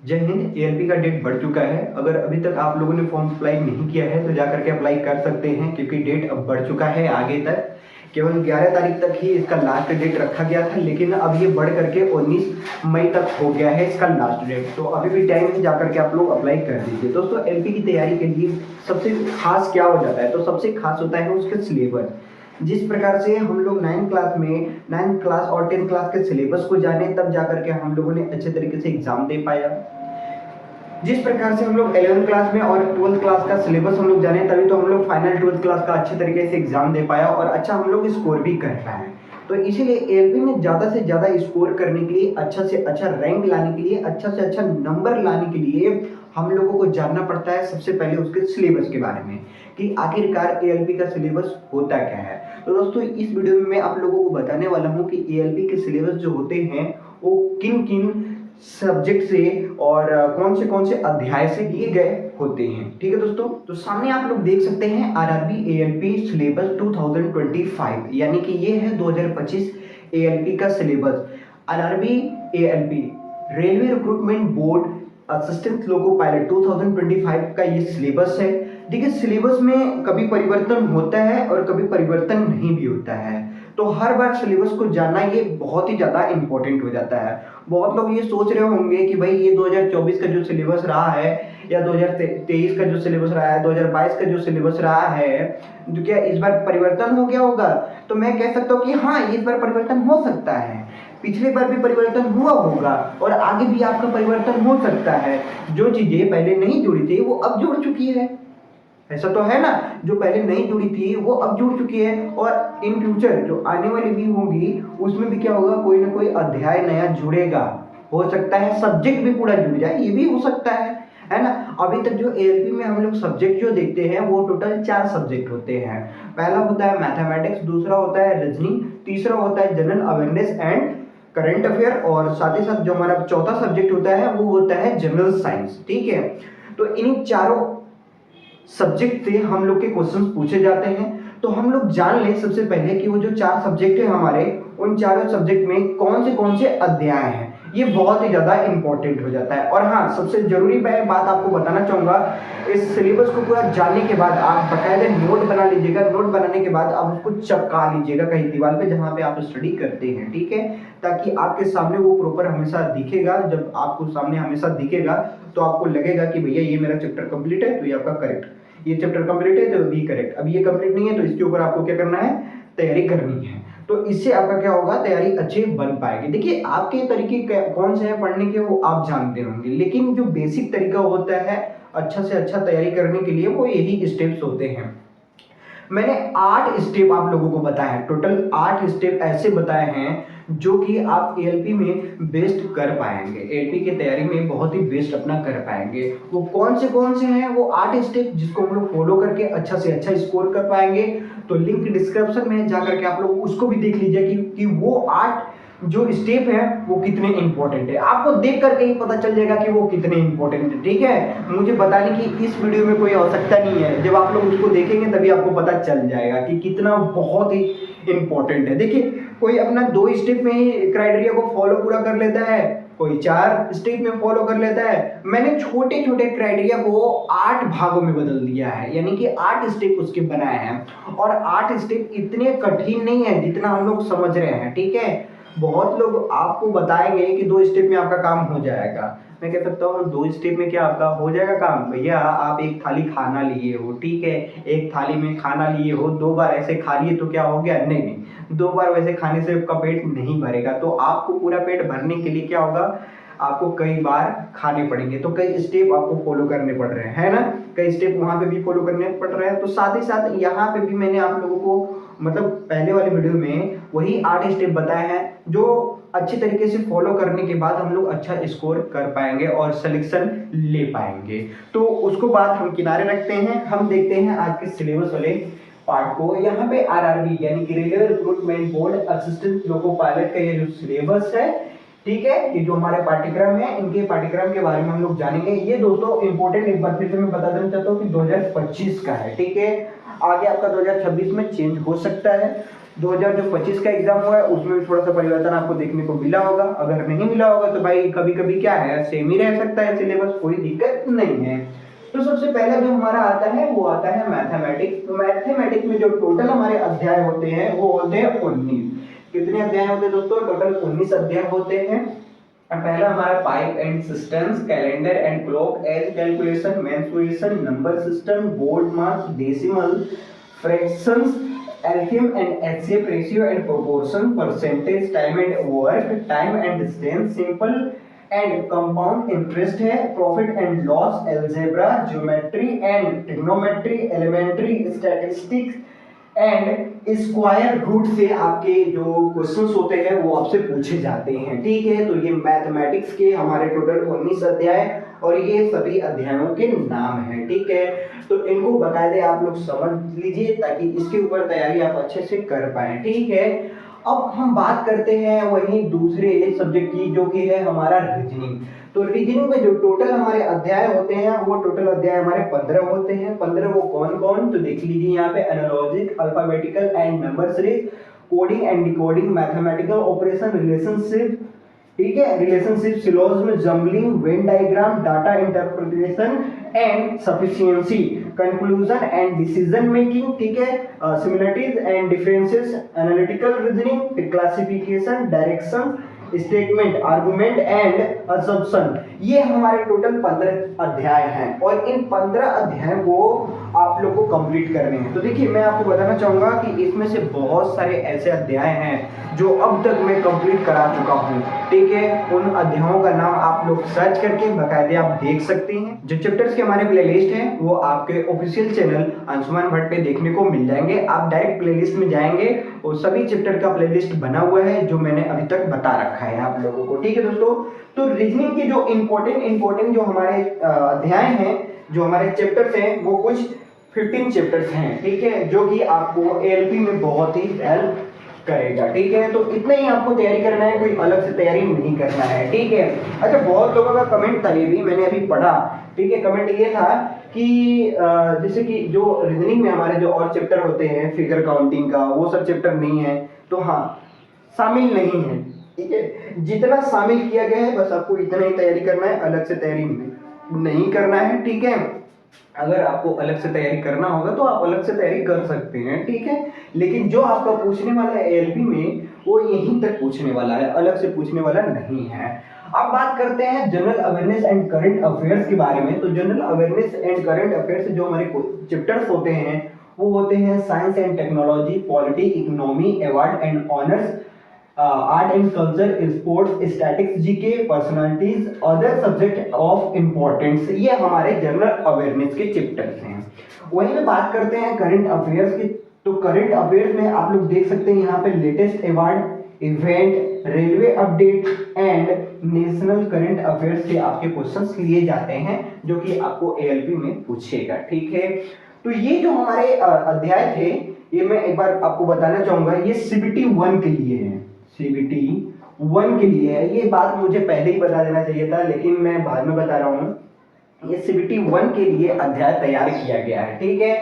जय हिंद। एएलपी का डेट बढ़ चुका है। अगर अभी तक आप लोगों ने फॉर्म अप्लाई नहीं किया है तो जा करके अप्लाई कर सकते हैं, क्योंकि डेट अब बढ़ चुका है आगे तक। केवल 11 तारीख तक ही इसका लास्ट डेट रखा गया था, लेकिन अब ये बढ़ करके 19 मई तक हो गया है इसका लास्ट डेट। तो अभी भी टाइम है, जा करके आप लोग अप्लाई कर दीजिए। दोस्तों, एलपी की तैयारी के लिए सबसे खास क्या हो जाता है, तो सबसे खास होता है उसका सिलेबस। जिस प्रकार से हम लोग 9th क्लास और 10th क्लास के सिलेबस को जाने, तब जा करके हम लोगों ने अच्छे तरीके से एग्जाम दे पाया। जिस प्रकार से हम लोग 11th क्लास में और 12th क्लास का सिलेबस हम लोग जाने, तभी तो हम लोग फाइनल 12th क्लास का अच्छे तरीके से एग्जाम दे पाया और अच्छा हम लोग स्कोर भी कर पाए। तो इसीलिए एएलपी में ज़्यादा से ज़्यादा स्कोर करने के लिए, अच्छा से अच्छा रैंक लाने के लिए, अच्छा से अच्छा नंबर लाने के लिए हम लोगों को जानना पड़ता है सबसे पहले उसके सिलेबस के बारे में, कि आखिरकार एएलपी का सिलेबस होता क्या है। तो दोस्तों, इस वीडियो में मैं आप लोगों को बताने वाला हूँ कि एएलपी के सिलेबस जो होते हैं वो किन किन सब्जेक्ट से और कौन से अध्याय से लिए गए होते हैं। ठीक है दोस्तों, तो सामने आप लोग देख सकते हैं आरआरबी एएलपी सिलेबस 2025, यानी कि ये है 2025 एएलपी का syllabus. RRB ALP railway recruitment board assistant loco pilot 2025 का ये सिलेबस है। देखिए, सिलेबस में कभी परिवर्तन होता है और कभी परिवर्तन नहीं भी होता है, तो हर बार सिलेबस को जानना ये बहुत ही ज़्यादा इंपॉर्टेंट हो जाता है। बहुत लोग ये सोच रहे होंगे कि भाई ये 2024 का जो सिलेबस रहा है या 2023 का जो सिलेबस रहा है, 2022 का जो सिलेबस रहा है, तो क्या इस बार परिवर्तन हो गया होगा? तो मैं कह सकता हूँ कि हाँ, इस बार परिवर्तन हो सकता है। पिछले बार भी परिवर्तन हुआ होगा और आगे भी आपका परिवर्तन हो सकता है। जो चीज़ें पहले नहीं जुड़ी थी वो अब जुड़ चुकी है, ऐसा तो है ना। जो पहले नहीं जुड़ी थी वो अब जुड़ चुकी है, और इन फ्यूचर जो आने वाली भी होंगी उसमें भी क्या होगा, कोई ना कोई अध्याय नया जुड़ेगा। हो सकता है सब्जेक्ट भी पूरा जुड़ जाए, ये भी हो सकता है ना। अभी तक जो एएलपी में हम लोग सब्जेक्ट जो देखते हैं वो टोटल 4 सब्जेक्ट होते हैं। पहला होता है मैथमेटिक्स, दूसरा होता है रीजनिंग, तीसरा होता है general awareness and current affair, और साथ ही साथ जो हमारा चौथा सब्जेक्ट होता है वो होता है जनरल साइंस। ठीक है, तो इन चारों सब्जेक्ट से हम लोग के क्वेश्चंस पूछे जाते हैं। तो हम लोग जान लें सबसे पहले कि वो जो 4 सब्जेक्ट है हमारे, उन चारों सब्जेक्ट में कौन से अध्याय हैं। ये बहुत ही ज़्यादा इंपॉर्टेंट हो जाता है। और हाँ, सबसे ज़रूरी मैं बात आपको बताना चाहूँगा, इस सिलेबस को पूरा जानने के बाद आप बाकायदा नोट बना लीजिएगा। नोट बनाने के बाद आप उसको चिपका लीजिएगा कहीं दीवार पे जहाँ पे आप स्टडी करते हैं, ठीक है, ताकि आपके सामने वो प्रॉपर हमेशा दिखेगा। जब आपको सामने हमेशा दिखेगा तो आपको लगेगा कि भैया ये मेरा चैप्टर कंप्लीट है, तो ये आपका करेक्ट, ये चैप्टर कंप्लीट है तो बी करेक्ट, अब ये कंप्लीट नहीं है तो इसके ऊपर आपको क्या करना है, तैयारी करनी है। तो इससे आपका क्या होगा, तैयारी अच्छी बन पाएगी। देखिए, आपके तरीके कौन से हैं पढ़ने के वो आप जानते होंगे, लेकिन जो बेसिक तरीका होता है अच्छा से अच्छा तैयारी करने के लिए वो यही स्टेप्स होते हैं। मैंने 8 स्टेप आप लोगों को बताए हैं, टोटल 8 स्टेप ऐसे बताए हैं जो कि आप एएलपी में बेस्ट कर पाएंगे, एएलपी की तैयारी में बहुत ही बेस्ट अपना कर पाएंगे। वो कौन से हैं वो 8 स्टेप, जिसको हम लोग फॉलो करके अच्छा से अच्छा स्कोर कर पाएंगे। तो लिंक डिस्क्रिप्शन में जा करके आप लोग उसको भी देख लीजिए कि वो 8 जो स्टेप है वो कितने इंपॉर्टेंट है। आपको देख करके ही पता चल जाएगा कि वो कितने इंपॉर्टेंट है। ठीक है, मुझे बताने की इस वीडियो में कोई आवश्यकता नहीं है, जब आप लोग उसको देखेंगे तभी आपको पता चल जाएगा कि कितना बहुत ही इंपॉर्टेंट है। देखिए, कोई अपना 2 स्टेप में ही क्राइटेरिया को फॉलो पूरा कर लेता है, कोई 4 स्टेप में फॉलो कर लेता है। मैंने छोटे छोटे क्राइटेरिया को 8 भागों में बदल दिया है, यानी कि 8 स्टेप उसके बनाए हैं। और 8 स्टेप इतने कठिन नहीं है जितना हम लोग समझ रहे हैं। ठीक है, बहुत लोग आपको बताएंगे कि 2 स्टेप में आपका काम हो जाएगा। मैं कह सकता हूँ 2 स्टेप में क्या आपका हो जाएगा काम? भैया, आप एक थाली खाना लिए हो, ठीक है, एक थाली में खाना लिए हो, 2 बार ऐसे खा लिए तो क्या हो गया? नहीं नहीं, 2 बार वैसे खाने से आपका पेट नहीं भरेगा। तो आपको पूरा पेट भरने के लिए क्या होगा, आपको कई बार खाने पड़ेंगे। तो कई स्टेप आपको फॉलो करने पड़ रहे हैं, है ना, कई स्टेप वहां पे भी फॉलो करने पड़ रहे हैं। तो साथ ही साथ यहाँ पे भी मैंने आप लोगों को मतलब पहले वाले वीडियो में वही 8 स्टेप बताए हैं, जो अच्छी तरीके से फॉलो करने के बाद हम लोग अच्छा स्कोर कर पाएंगे और सिलेक्शन ले पाएंगे। तो उसको बात हम किनारे रखते हैं, हम देखते हैं आज के सिलेबस वाले पार्ट को। यहाँ पे आरआरबी यानी कि railway recruitment board assistant loco pilot का ये जो सिलेबस है, ठीक है, ये जो हमारे पाठ्यक्रम है, इनके पाठ्यक्रम के बारे में हम लोग जानेंगे। ये दोस्तों इंपॉर्टेंट एक बार फिर से मैं बता देना चाहता हूँ कि 2025 का है, ठीक है, आगे आपका 2026 में चेंज हो सकता है। 2025 का एग्जाम हुआ है उसमें भी थोड़ा सा परिवर्तन आपको देखने को मिला होगा। अगर नहीं मिला होगा तो भाई कभी कभी क्या है, सेम ही रह सकता है सिलेबस, कोई दिक्कत नहीं है। तो सबसे पहला जो हमारा आता है वो आता है मैथमेटिक्स। तो मैथमेटिक्स में जो टोटल हमारे अध्याय होते हैं वो होते हैं 19। कितने अध्याय होते हैं दोस्तों? टोटल 19 अध्याय होते हैं। पहला हमारा pipe and systems, calendar and clock, age calculation, mensuration, number system, board marks, decimal, fractions, LCM and HCF, ratio and proportion, percentage, time and work, time and distance, simple and compound interest है, profit and loss, algebra, geometry and trigonometry, elementary statistics and square root से आपके जो questions होते हैं वो आपसे पूछे जाते हैं। ठीक है, तो ये मैथमेटिक्स के हमारे टोटल 19 अध्याय और ये सभी अध्यायों के नाम हैं। ठीक है, तो इनको बाकायदे आप लोग समझ लीजिए ताकि इसके ऊपर तैयारी आप अच्छे से कर पाए। ठीक है, अब हम बात करते हैं वही दूसरे सब्जेक्ट की जो कि है हमारा रीजनिंग। तो रीजनिंग में जो टोटल हमारे अध्याय होते हैं वो टोटल अध्याय हमारे 15 होते हैं। 15 वो कौन कौन, तो देख लीजिए यहाँ पे, analogic, alphabetical and number series, coding and decoding, mathematical operation, relationship, ठीक है, relationship, syllogism, jumbling, Venn diagram, data interpretation and sufficiency, conclusion and decision making, ठीक है, similarities and differences, analytical reasoning, classification, direction, statement, argument and assumption. ये हमारे total 15 अध्याय हैं और इन 15 अध्याय को आप लोग को कंप्लीट करने हैं। तो देखिए मैं आपको बताना चाहूंगा कि इसमें से बहुत सारे ऐसे अध्याय हैं जो अब तक मैं कंप्लीट करा चुका हूँ। ठीक है, उन अध्यायों का नाम आप लोग सर्च करके बाकायदे आप देख सकते हैं। जो चैप्टर्स के हमारे प्लेलिस्ट हैं वो आपके ऑफिशियल चैनल अंशुमान भट्ट पे देखने को मिल जाएंगे। आप डायरेक्ट प्लेलिस्ट में जाएंगे और सभी चैप्टर का प्लेलिस्ट बना हुआ है जो मैंने अभी तक बता रखा है आप लोगों को। ठीक है दोस्तों, तो रीजनिंग के जो इंपॉर्टेंट जो हमारे अध्याय हैं, जो हमारे चैप्टर्स हैं, वो कुछ 15 चैप्टर्स हैं। ठीक है, जो कि आपको एएलपी में बहुत ही हेल्प करेगा। ठीक है, तो इतना ही आपको तैयारी करना है, कोई अलग से तैयारी नहीं करना है। ठीक है, अच्छा बहुत लोगों का कमेंट था, ये भी मैंने अभी पढ़ा। ठीक है, कमेंट ये था कि जैसे कि जो रीजनिंग में हमारे जो और चैप्टर होते हैं, फिगर काउंटिंग का, वो सब चैप्टर नहीं है। तो हाँ, शामिल नहीं है। ठीक है, जितना शामिल किया गया है बस आपको इतना ही तैयारी करना है, अलग से तैयारी नहीं करना है। ठीक है, अगर आपको अलग से तैयारी करना होगा तो आप अलग से तैयारी कर सकते हैं। ठीक है, लेकिन जो आपका पूछने वाला है एएलपी में वो यहीं तक पूछने वाला है, अलग से पूछने वाला नहीं है। अब बात करते हैं general awareness and current affairs के बारे में। तो general awareness and current affairs जो हमारे चैप्टर्स होते हैं वो होते हैं science and technology, polity, economy, award and honours, art and culture, sports, statics, GK, personalities, other subject of importance. ये हमारे जनरल अवेयरनेस के चैप्टर्स हैं। वहीं में बात करते हैं करंट अफेयर्स की। तो करंट अफेयर्स में आप लोग देख सकते हैं यहाँ पे latest award, event, railway update and national current affairs से आपके क्वेश्चंस लिए जाते हैं जो कि आपको एएलपी में पूछेगा। ठीक है, तो ये जो हमारे अध्याय थे ये मैं एक बार आपको बताना चाहूंगा, ये सीबीटी 1 के लिए है। सीबीटी 1 के लिए है। ये बात मुझे पहले ही बता देना चाहिए था लेकिन मैं बाद में बता रहा हूँ। ये सीबीटी 1 के लिए अध्याय तैयार किया गया है। ठीक है,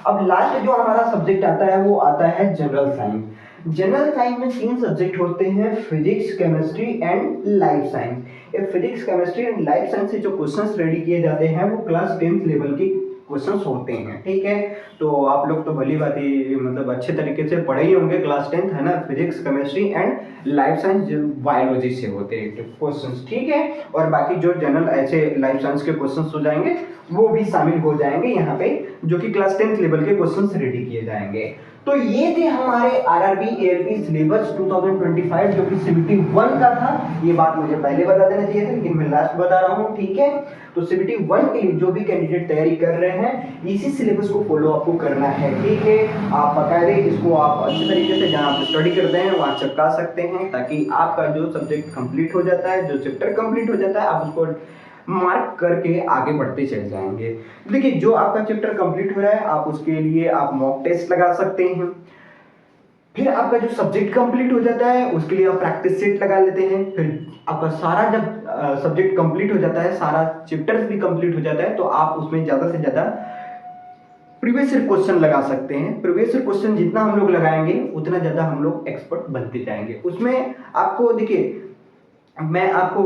अब लास्ट जो हमारा सब्जेक्ट आता है वो आता है जनरल साइंस। जनरल साइंस में 3 सब्जेक्ट होते हैं, physics, chemistry and life science. ये physics, chemistry and life science से जो क्वेश्चंस रेडी किए जाते हैं वो क्लास 10th लेवल के क्वेश्चंस होते हैं। ठीक है, तो आप लोग तो भली बात ही मतलब अच्छे तरीके से पढ़े ही होंगे, क्लास 10th है ना, physics, chemistry and life science biology से होते हैं क्वेश्चंस। ठीक है, और बाकी जो जनरल ऐसे लाइफ साइंस के क्वेश्चंस हो जाएंगे वो भी शामिल हो जाएंगे यहाँ पे, जो कि क्लास 10th लेवल के क्वेश्चंस रेडी किए जाएंगे। तो ये थे हमारे आरआरबी एएलपी सिलेबस 2025 जो कि सीबीटी 1 का था। ये बात मुझे पहले बता देना चाहिए था लेकिन मैं लास्ट बता रहा हूँ। ठीक है, तो सीबीटी 1 के लिए जो भी कैंडिडेट तैयारी कर रहे हैं इसी सिलेबस को फॉलो आपको करना है। ठीक है, आप बकायदे इसको आप अच्छे तरीके से जहाँ आप स्टडी करते हैं वहाँ चिपका सकते हैं ताकि आपका जो सब्जेक्ट कंप्लीट हो जाता है, जो चैप्टर कंप्लीट हो जाता है, आप उसको मार्क करके आगे बढ़ते चले जाएंगे। देखिए जो आपका चैप्टर कंप्लीट हो रहा है आप उसके लिए आप मॉक टेस्ट लगा सकते हैं। फिर आपका जो सब्जेक्ट कंप्लीट हो जाता है उसके लिए आप प्रैक्टिस सेट लगा लेते हैं। फिर आपका सारा जब सब्जेक्ट कंप्लीट हो जाता है, सारा चैप्टर्स भी कंप्लीट हो जाता है, तो आप उसमें ज़्यादा से ज़्यादा प्रीवियस ईयर क्वेश्चन लगा सकते हैं। प्रीवियस ईयर क्वेश्चन जितना हम लोग लगाएंगे उतना ज़्यादा हम लोग एक्सपर्ट बनते जाएंगे। उसमें आपको देखिए, मैं आपको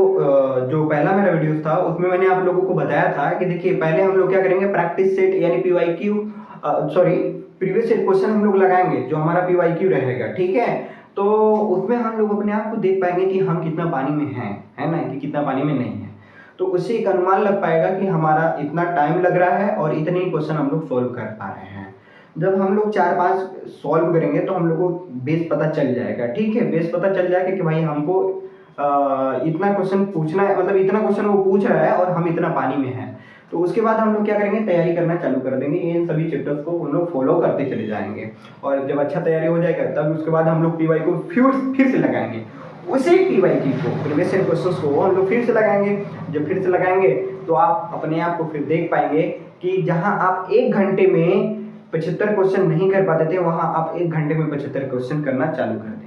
जो पहला मेरा वीडियो था उसमें मैंने आप लोगों को बताया था कि देखिए पहले हम लोग क्या करेंगे, प्रैक्टिस सेट यानी PYQ sorry previous year question हम लोग लगाएंगे जो हमारा PYQ रहेगा, ठीक है। तो उसमें हम लोग अपने आप को देख पाएंगे कि हम कितना पानी में हैं, है ना, कि कितना पानी में नहीं है। तो उससे एक अनुमान लग पाएगा कि हमारा इतना टाइम लग रहा है और इतने ही क्वेश्चन हम लोग सोल्व कर पा रहे हैं। जब हम लोग 4-5 सॉल्व करेंगे तो हम लोग को बेस पता चल जाएगा, ठीक है। बेस पता चल जाएगा कि भाई हमको इतना क्वेश्चन पूछना है, मतलब इतना क्वेश्चन वो पूछ रहा है और हम इतना पानी में हैं। तो उसके बाद हम लोग क्या करेंगे, तैयारी करना चालू कर देंगे। इन सभी चैप्टर्स को हम लोग फॉलो करते चले जाएंगे और जब अच्छा तैयारी हो जाएगा तब उसके बाद हम लोग PY को फिर से लगाएंगे। उसी PYQ को, प्रीवियस ईयर क्वेश्चंस को हम लोग फिर से लगाएंगे। जब फिर से लगाएंगे तो आप अपने आप को फिर देख पाएंगे कि जहां आप 1 घंटे में 75 क्वेश्चन नहीं कर पाते थे, वहां आप 1 घंटे में 75 क्वेश्चन करना चालू कर देंगे।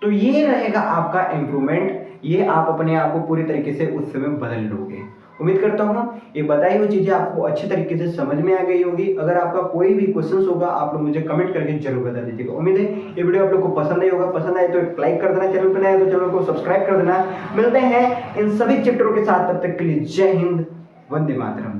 तो ये रहेगा आपका इम्प्रूवमेंट, ये आप अपने आप को पूरी तरीके से उस समय बदल लोगे। उम्मीद करता हूँ ये बताई हुई चीजें आपको अच्छे तरीके से समझ में आ गई होगी। अगर आपका कोई भी क्वेश्चन होगा आप लोग मुझे कमेंट करके जरूर बता दीजिएगा। उम्मीद है ये वीडियो आप लोग को पसंद आई होगा। पसंद आए तो एक लाइक कर देना, चैनल पर नया है तो चैनल को सब्सक्राइब कर देना। मिलते हैं इन सभी चैप्टरों के साथ, तब तक के लिए जय हिंद, वंदे मातरम।